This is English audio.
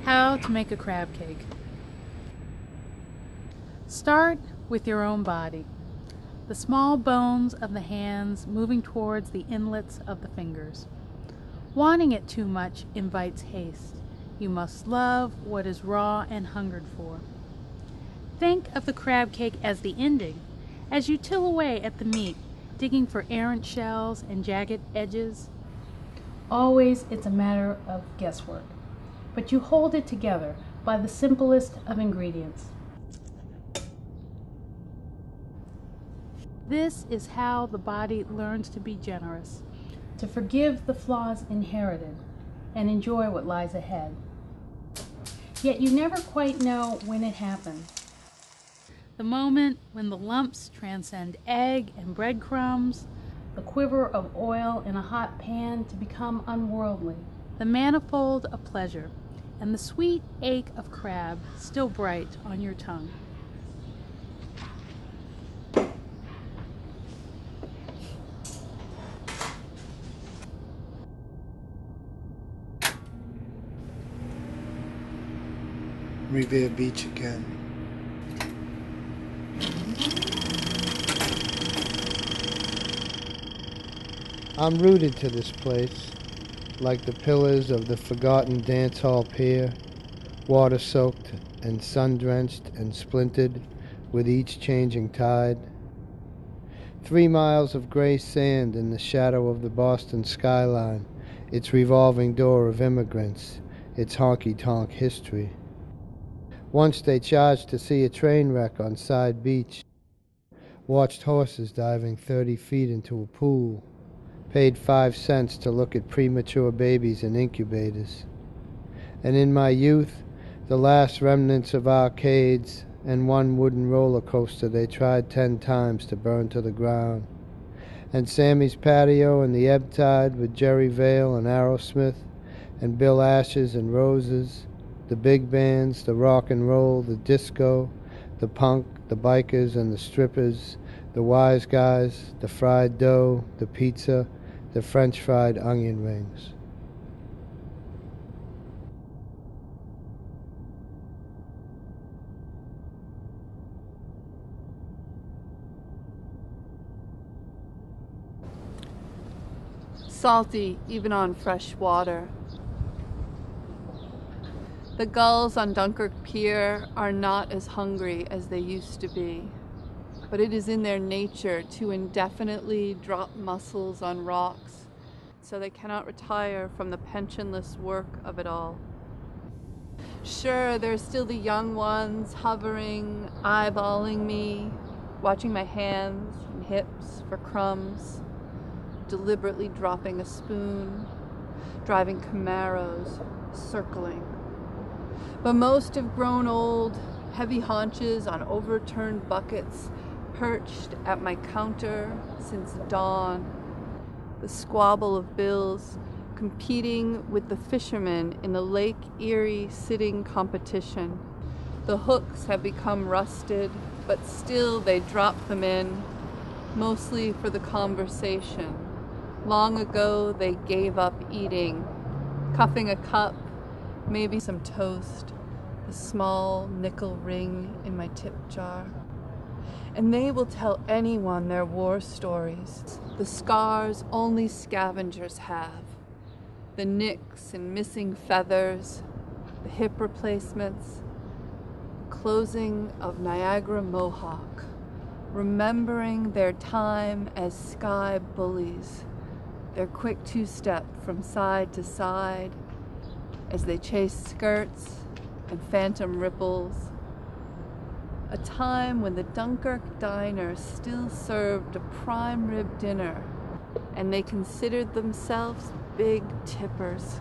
How to make a crab cake. Start with your own body. The small bones of the hands moving towards the inlets of the fingers. Wanting it too much invites haste. You must love what is raw and hungered for. Think of the crab cake as the ending, as you till away at the meat, digging for errant shells and jagged edges. Always it's a matter of guesswork, but you hold it together by the simplest of ingredients. This is how the body learns to be generous, to forgive the flaws inherited, and enjoy what lies ahead. Yet you never quite know when it happens. The moment when the lumps transcend egg and breadcrumbs, the quiver of oil in a hot pan to become unworldly, the manifold of pleasure, and the sweet ache of crab still bright on your tongue. Revere Beach again. I'm rooted to this place, like the pillars of the forgotten dance hall pier, water-soaked and sun-drenched and splintered with each changing tide. 3 miles of gray sand in the shadow of the Boston skyline, its revolving door of immigrants, its honky-tonk history. Once they charged to see a train wreck on Side Beach, watched horses diving 30 feet into a pool, paid 5 cents to look at premature babies in incubators. And in my youth, the last remnants of arcades and one wooden roller coaster they tried 10 times to burn to the ground. And Sammy's Patio and the Ebb Tide with Jerry Vale and Aerosmith and Bill Ashes and Roses, the big bands, the rock and roll, the disco, the punk, the bikers and the strippers, the wise guys, the fried dough, the pizza, the French fried onion rings. Salty even on fresh water. The gulls on Dunkirk Pier are not as hungry as they used to be, but it is in their nature to indefinitely drop mussels on rocks, so they cannot retire from the pensionless work of it all. Sure, there's still the young ones hovering, eyeballing me, watching my hands and hips for crumbs, deliberately dropping a spoon, driving Camaros, circling. But most have grown old, heavy haunches on overturned buckets, perched at my counter since dawn. The squabble of bills competing with the fishermen in the Lake Erie sitting competition. The hooks have become rusted, but still they drop them in, mostly for the conversation. Long ago they gave up eating, cuffing a cup, maybe some toast, a small nickel ring in my tip jar. And they will tell anyone their war stories, the scars only scavengers have, the nicks and missing feathers, the hip replacements, the closing of Niagara Mohawk, remembering their time as sky bullies, their quick two-step from side to side as they chased skirts and phantom ripples. A time when the Dunkirk diner still served a prime rib dinner and they considered themselves big tippers.